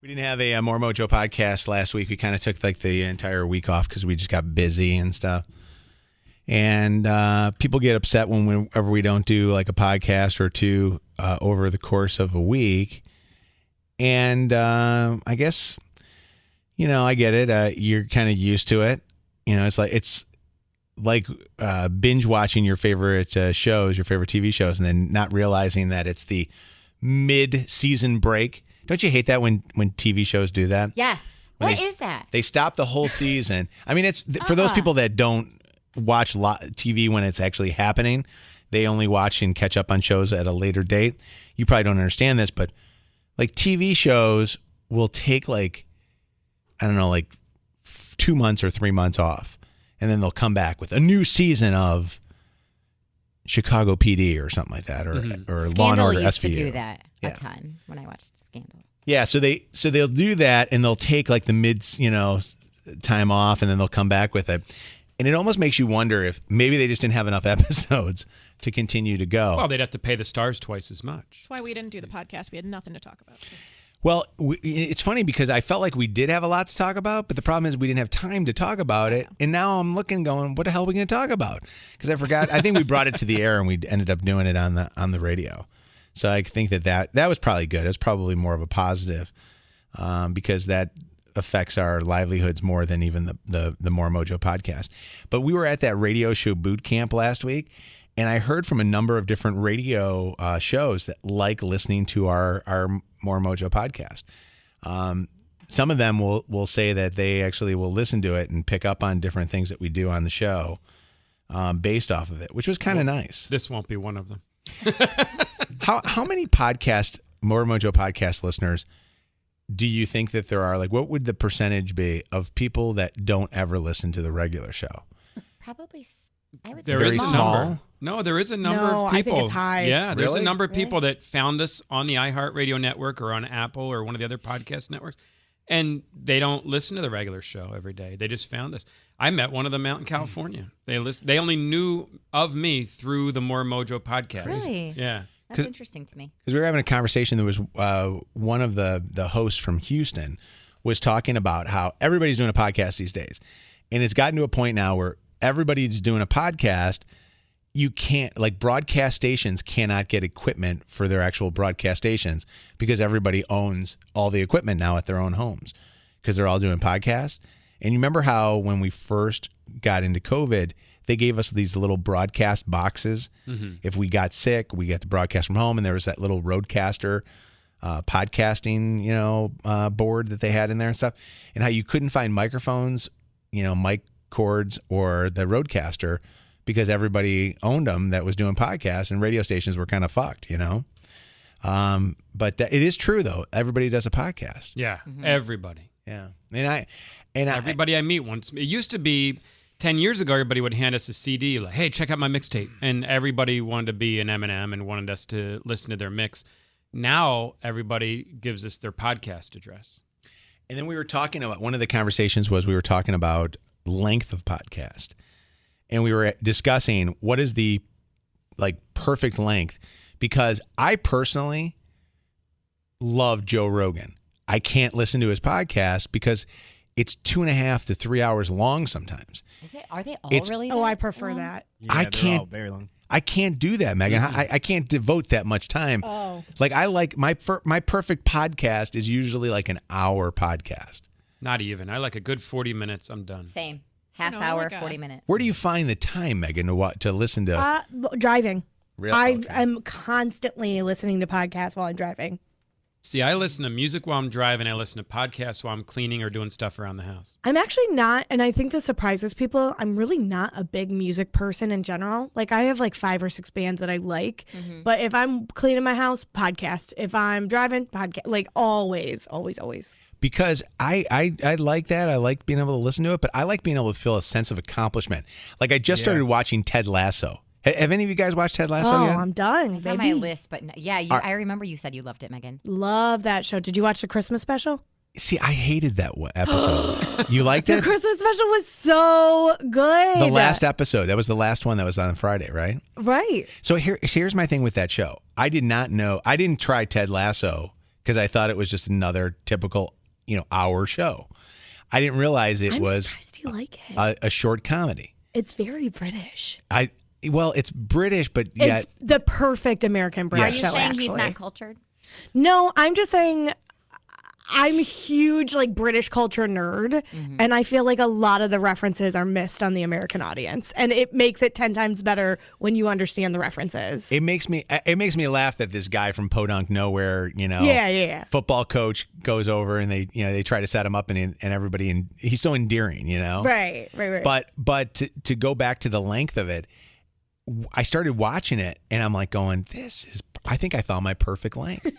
We didn't have a More Mojo podcast last week. We kind of took like the entire week off because we just got busy and stuff. And people get upset whenever we don't do like a podcast or two over the course of a week. And I guess, I get it. You're kind of used to it. It's like binge watching your favorite shows, your favorite TV shows, and then not realizing that it's the mid-season break. Don't you hate that when TV shows do that? Yes. What is that? They stop the whole season. I mean, it's for those people that don't watch TV when it's actually happening. They only watch and catch up on shows at a later date. You probably don't understand this, but like TV shows will take like 2 months or 3 months off, and then they'll come back with a new season of Chicago PD or something like that, or Law and Order SVU. Scandal used to do that a ton when I watched Scandal. Yeah, so they'll do that, and they'll take like the mid time off, and then they'll come back with it, and it almost makes you wonder if maybe they just didn't have enough episodes to continue to go. Well, they'd have to pay the stars twice as much. That's why we didn't do the podcast. We had nothing to talk about. Well, it's funny because I felt like we did have a lot to talk about, but the problem is we didn't have time to talk about it. And now I'm looking going, what the hell are we going to talk about? Because I forgot. I think we brought it to the air and we ended up doing it on the radio. So I think that was probably good. It was probably more of a positive because that affects our livelihoods more than even the More Mojo podcast. But we were at that radio show boot camp last week, and I heard from a number of different radio shows that like listening to our More Mojo podcast. Some of them will say that they actually will listen to it and pick up on different things that we do on the show based off of it, which was kind of nice. This won't be one of them. How many More Mojo podcast listeners do you think that there are? Like, what would the percentage be of people that don't ever listen to the regular show? Probably, I would say There is a small. number. No, there is a number of people. I think it's high. Yeah, there's Really? a number of people that found us on the iHeartRadio network or on Apple or one of the other podcast networks, and they don't listen to the regular show every day. They just found us. I met one of them out in California. They only knew of me through the More Mojo podcast. Really? Yeah. That's interesting to me. Because we were having a conversation. There was one of the hosts from Houston was talking about how everybody's doing a podcast these days. And it's gotten to a point now where everybody's doing a podcast. You can't, like, broadcast stations cannot get equipment for their actual broadcast stations because everybody owns all the equipment now at their own homes because they're all doing podcasts. And you remember how when we first got into COVID, they gave us these little broadcast boxes. Mm-hmm. If we got sick, we get the broadcast from home, and there was that little Roadcaster podcasting, board that they had in there and stuff, and how you couldn't find microphones, mic cords or the Roadcaster because everybody owned them that was doing podcasts, and radio stations were kind of fucked, But it is true though. Everybody does a podcast. Yeah, everybody. Yeah, Everybody I meet once. It used to be 10 years ago, everybody would hand us a CD, like, hey, check out my mixtape. And everybody wanted to be an Eminem and wanted us to listen to their mix. Now, everybody gives us their podcast address. And then we were talking about, one of the conversations was we were talking about length of podcast. And we were discussing what is the, perfect length. Because I personally love Joe Rogan. I can't listen to his podcast because it's 2.5 to 3 hours long sometimes. Are they all really? I prefer that. Yeah, I they're can't. all very long. I can't do that, Megan. I can't devote that much time. Oh. I like my perfect podcast is usually like an hour podcast. Not even. I like a good 40 minutes. I'm done. Same. Half hour, like 40 minutes. Where do you find the time, Megan, to listen to? Driving. Really? I Okay. am constantly listening to podcasts while I'm driving. See, I listen to music while I'm driving. I listen to podcasts while I'm cleaning or doing stuff around the house. I'm actually not, and I think this surprises people, I'm really not a big music person in general. I have 5 or 6 bands that I like, but if I'm cleaning my house, podcast. If I'm driving, podcast. Always. Because I like that. I like being able to listen to it, but I like being able to feel a sense of accomplishment. I just started watching Ted Lasso. Have any of you guys watched Ted Lasso yet? I'm done, It's on my list, but I remember you said you loved it, Megan. Love that show. Did you watch the Christmas special? See, I hated that episode. You liked The it? Christmas special was so good. The last episode. That was the last one that was on Friday, right? Right. So here's my thing with that show. I did not know. I didn't try Ted Lasso because I thought it was just another typical, hour show. I didn't realize it I'm was surprised you like it. a short comedy. It's very British. Well, it's British, but yet It's the perfect American British Are you show, saying actually. he's not cultured? No, I'm just saying I'm a huge British culture nerd, and I feel like a lot of the references are missed on the American audience, and it makes it 10 times better when you understand the references. it makes me laugh that this guy from Podunk Nowhere, Yeah. football coach goes over and they try to set him up and everybody, and he's so endearing, Right. But to go back to the length of it, I started watching it and I'm like going, I think I found my perfect length.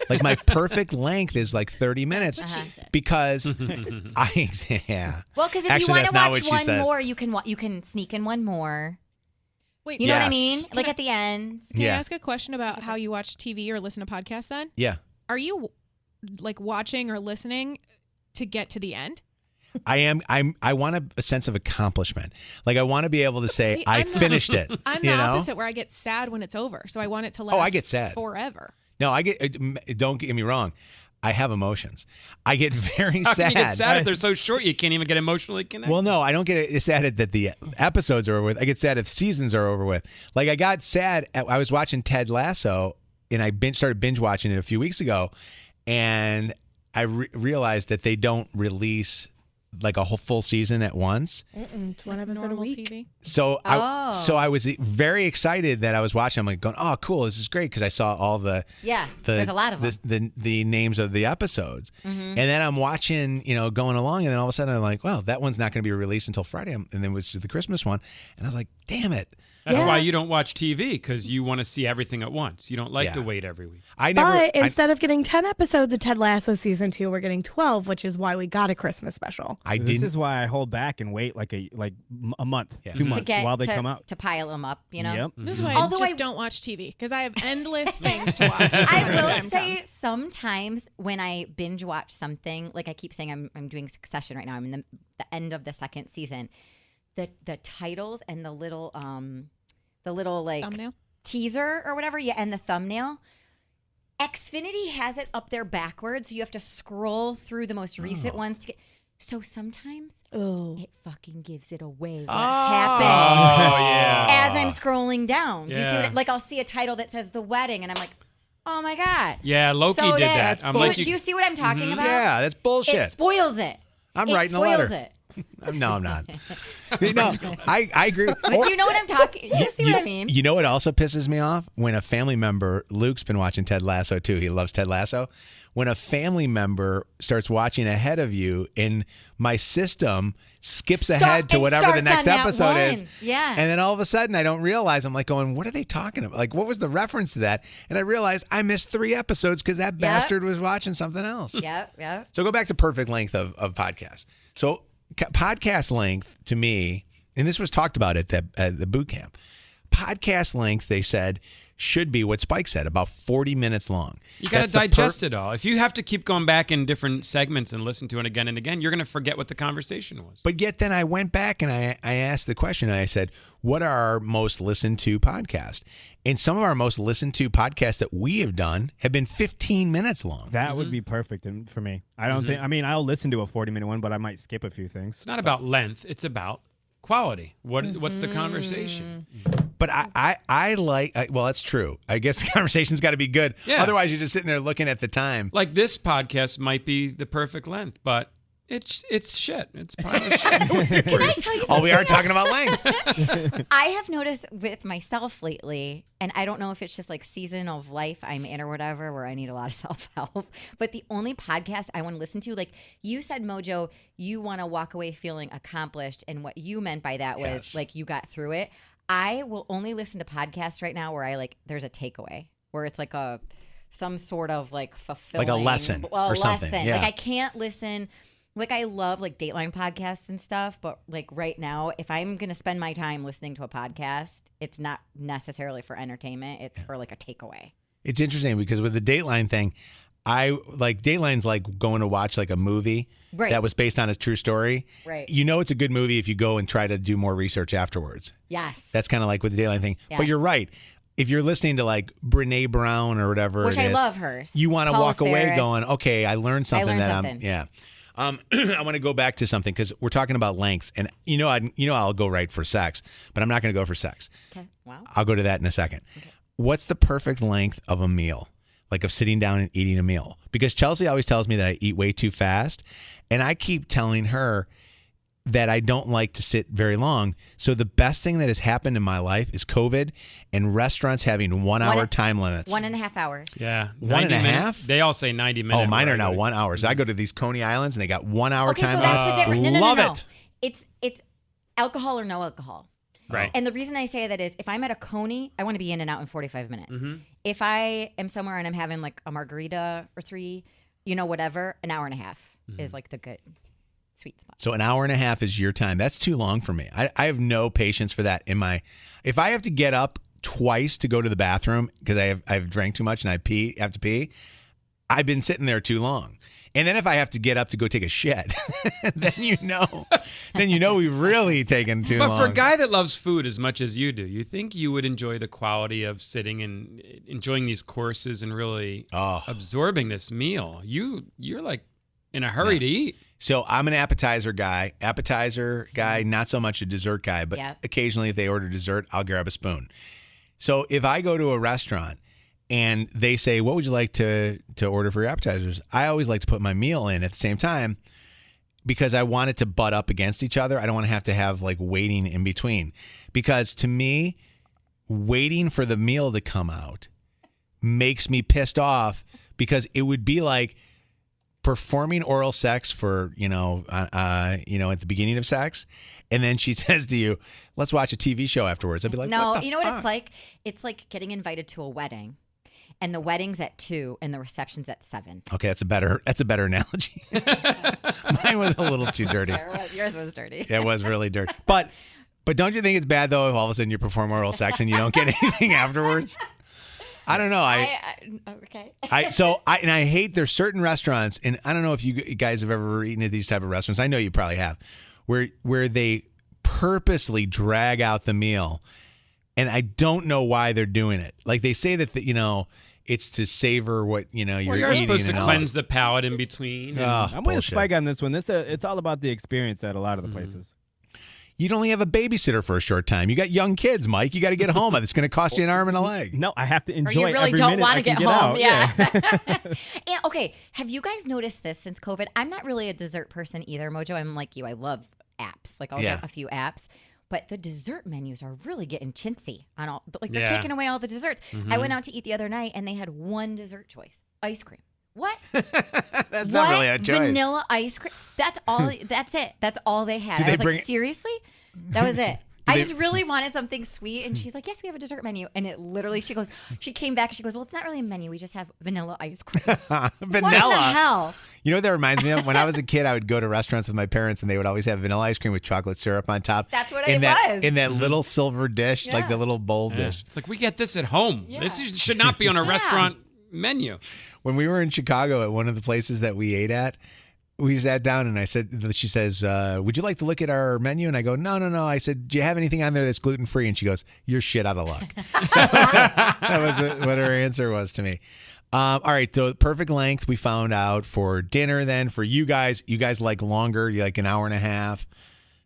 Like my perfect length is like 30 minutes because Well, because if Actually, you want that's to not watch what she one says. more, you can sneak in one more. Wait, You know what I Yes. mean? Like at the end. can I Yeah. ask a question about how you watch TV or listen to podcasts then? yeah. Are you watching or listening to get to the end? I want a sense of accomplishment. Like I want to be able to say See, I I'm the- finished it. I'm the opposite where I get sad when it's over. So I want it to last I get sad. forever. No, don't get me wrong. I have emotions. I get very How sad. can you get sad if they're so short? You can't even get emotionally connected. Well, no, I don't get sad that the episodes are over with. I get sad if seasons are over with. Like I got sad. I was watching Ted Lasso, and I started binge watching it a few weeks ago, and I realized that they don't release like a whole full season at once. It's one episode a Normal week. TV. So Oh. I was very excited that I was watching. I'm like going, oh, cool, this is great because I saw all the There's a lot of them. the names of the episodes, and then I'm watching, going along, and then all of a sudden I'm like, well, that one's not going to be released until Friday, and then it was the Christmas one, and I was like, damn it. That's why you don't watch TV, because you want to see everything at once. You don't like Yeah. to wait every week. But instead of getting 10 episodes of Ted Lasso season 2, we're getting 12, which is why we got a Christmas special. This is why I hold back and wait like a month, 2 months while they come out. To pile them up, Yep. This is why Although I just I- don't watch TV because I have endless things to watch. I when the will time say comes. sometimes when I binge watch something, like I keep saying I'm doing Succession right now. I'm in the end of the second season. The titles and the little like Thumbnail? teaser or whatever, and the thumbnail. Xfinity has it up there backwards. So you have to scroll through the most recent ones to get. So sometimes it fucking gives it away what happens yeah. as I'm scrolling down. Do you see Yeah. what? Like I'll see a title that says The Wedding, and I'm like, oh my god. Yeah, Loki So did that- that. I'm do, like, do you see what I'm talking about? Yeah, that's bullshit. It spoils it. I'm It writing a spoils letter. it. No, I'm not. No, I agree. But do you know what I'm talking? You see what I mean? You know what also pisses me off? When a family member, Luke's been watching Ted Lasso too. He loves Ted Lasso. When a family member starts watching ahead of you, and my system skips ahead to and whatever the starts next on that episode is. one. Yeah. And then all of a sudden, I don't realize. I'm like going, what are they talking about? Like, what was the reference to that? And I realized I missed 3 episodes because that bastard was watching something else. Yep. So go back to perfect length of podcast. So podcast length to me, and this was talked about at the boot camp, podcast length, they said, should be what Spike said, about 40 minutes long. You got That's to the digest it all. If you have to keep going back in different segments and listen to it again and again, you're going to forget what the conversation was. But yet then I went back and I asked the question, and I said, what are our most listened to podcasts? And some of our most listened to podcasts that we have done have been 15 minutes long. That would be perfect for me. I don't think. I mean, I'll listen to a 40-minute one, but I might skip a few things. It's not about length. It's about quality. What's the conversation? But I like, well, that's true. I guess the conversation's got to be good. Yeah. Otherwise, you're just sitting there looking at the time. Like this podcast might be the perfect length, but it's shit. It's a pile of shit. Can I tell you Oh, we something? are talking about length. I have noticed with myself lately, and I don't know if it's just like season of life I'm in or whatever, where I need a lot of self-help, but the only podcast I want to listen to, like you said, Mojo, you want to walk away feeling accomplished, and what you meant by that was Yes. like you got through it. I will only listen to podcasts right now where I like there's a takeaway, where it's like some sort of like fulfilling, Like a lesson or something, lesson. yeah. Like I can't listen. Like I love like Dateline podcasts and stuff, but like right now, if I'm gonna spend my time listening to a podcast, it's not necessarily for entertainment. It's for like a takeaway. It's interesting because with the Dateline thing, I like Dateline's like going to watch like a movie Right. that was based on a true story. Right. You know it's a good movie if you go and try to do more research afterwards. Yes. That's kind of like with the Dateline thing. But Yes. you're right. if you're listening to like Brene Brown or whatever, Which it I is, love hers. you want to Paula walk away Ferris. going, okay, I learned something something. yeah. I want to go back to something because we're talking about lengths, and I'll go right for sex, but I'm not going to go for sex. Okay. Wow. I'll go to that in a second. Okay. What's the perfect length of a meal? Like of sitting down and eating a meal? Because Chelsea always tells me that I eat way too fast, and I keep telling her that I don't like to sit very long. So the best thing that has happened in my life is COVID and restaurants having 1 hour time limits. 1.5 hours. Yeah. 1.5? minutes. They all say 90 minutes. Oh, mine are now 1 hour. So I go to these Coney Islands and they got 1 hour Okay, time so that's limits. what's different. No, Love no. it. It's alcohol or no alcohol. Right. And the reason I say that is if I'm at a Coney, I want to be in and out in 45 minutes. If I am somewhere and I'm having like a margarita or 3, whatever, an hour and a half is like the good sweet spot. So an hour and a half is your time. That's too long for me. I have no patience for that. If I have to get up twice to go to the bathroom because I've drank too much and I have to pee, I've been sitting there too long. And then if I have to get up to go take a shit, then we've really taken too long. But for a guy that loves food as much as you do, you think you would enjoy the quality of sitting and enjoying these courses and really absorbing this meal. You're like in a hurry to eat. So I'm an appetizer guy, not so much a dessert guy, but occasionally if they order dessert, I'll grab a spoon. So if I go to a restaurant and they say, what would you like to order for your appetizers? I always like to put my meal in at the same time because I want it to butt up against each other. I don't want to have like waiting in between, because to me, waiting for the meal to come out makes me pissed off, because it would be like performing oral sex for, at the beginning of sex. And then she says to you, let's watch a TV show afterwards. I'd be like, no, what the you know what fuck? it's like? It's like getting invited to a wedding. And the wedding's at 2 and the reception's at 7. Okay, that's a better analogy. Mine was a little too dirty. Yours was dirty. It was really dirty. But don't you think it's bad though if all of a sudden you perform oral sex and you don't get anything afterwards? I don't know. Okay. I hate there's certain restaurants, and I don't know if you guys have ever eaten at these type of restaurants. I know you probably have, where they purposely drag out the meal, and I don't know why they're doing it. Like they say that it's to savor what you're You're eating. supposed to cleanse the palate in between. I'm with Spike on this one. It's all about the experience at a lot of the places. You'd only have a babysitter for a short time. You got young kids, Mike. You got to get home. It's going to cost you an arm and a leg. No, I have to enjoy Or you really every don't minute want I to can get get home. out. Yeah. And, okay, have you guys noticed this since COVID? I'm not really a dessert person either, Mojo. I'm like you. I love apps. Like I'll get a few apps. But the dessert menus are really getting chintzy on all. Like they're taking away all the desserts. I went out to eat the other night and they had one dessert choice: ice cream. What? That's not really a choice. Vanilla ice cream. That's all. That's it. That's all they had. I was like, seriously? That was it. I just really wanted something sweet, and she's like, "Yes, we have a dessert menu." And it literally, she came back, and she goes, "Well, it's not really a menu. We just have vanilla ice cream." Vanilla. What in the hell? You know what that reminds me of? When I was a kid, I would go to restaurants with my parents, and they would always have vanilla ice cream with chocolate syrup on top. That's what it was. In that little silver dish, like the little bowl dish. It's like, we get this at home. Yeah. This should not be on a restaurant menu. When we were in Chicago at one of the places that we ate at, we sat down and she says, would you like to look at our menu? And I go, no. I said, do you have anything on there that's gluten-free? And she goes, you're shit out of luck. That was what her answer was to me. All right, so perfect length we found out for dinner then. For you guys like longer, you like an hour and a half.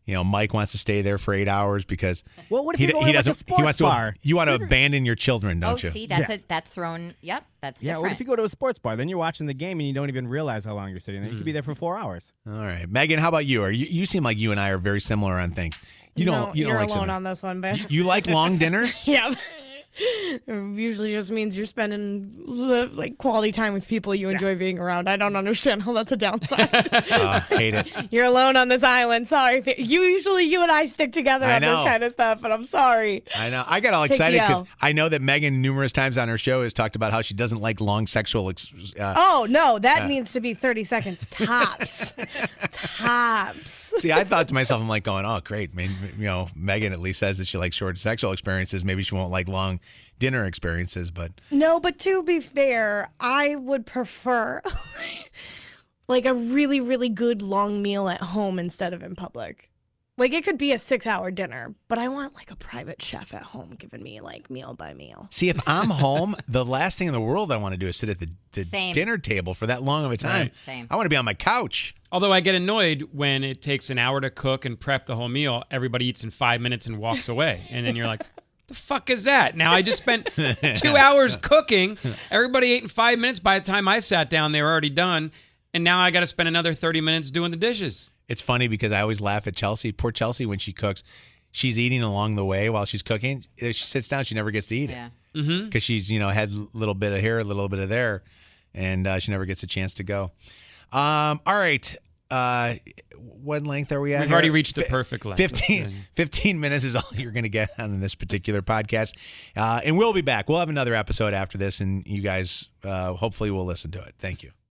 Mike wants to stay there for 8 hours because What if you go to like a sports bar? You want to abandon your children, don't you? Oh, see, that's thrown. Yep, that's different. Yeah, what if you go to a sports bar? Then you're watching the game and you don't even realize how long you're sitting there. You could be there for 4 hours. All right, Megan, how about you? You seem like you and I are very similar on things. You don't You're like alone on this one, but You like long dinners? yeah. It usually just means you're spending like quality time with people you enjoy being around. I don't understand how that's a downside. Hate it. You're alone on this island. Sorry. You and I stick together on this kind of stuff, but I'm sorry. I know. I got all Take excited the because L. I know that Megan numerous times on her show has talked about how she doesn't like long sexual. Oh, no. That needs to be 30 seconds tops. Tops. See, I thought to myself, I'm like going, oh, great. I mean, Megan at least says that she likes short sexual experiences. Maybe she won't like long dinner experiences, but No, but to be fair, I would prefer like a really, really good long meal at home instead of in public. Like, it could be a 6-hour dinner, but I want like a private chef at home giving me like meal by meal. See, if I'm home, the last thing in the world I want to do is sit at the Same. dinner table for that long of a time. Right. Same. I want to be on my couch. Although I get annoyed when it takes an hour to cook and prep the whole meal, everybody eats in 5 minutes and walks away. And then you're like, the fuck is that? Now I just spent 2 hours cooking. Everybody ate in 5 minutes. By the time I sat down, they were already done. And now I got to spend another 30 minutes doing the dishes. It's funny because I always laugh at Chelsea. Poor Chelsea, when she cooks, she's eating along the way while she's cooking. If she sits down, she never gets to eat Yeah. it because she's, had a little bit of here, a little bit of there, and she never gets a chance to go. All right. What length are we at? We've here? already reached the perfect length. 15 minutes is all you're going to get on this particular podcast. And we'll be back. We'll have another episode after this, and you guys hopefully will listen to it. Thank you.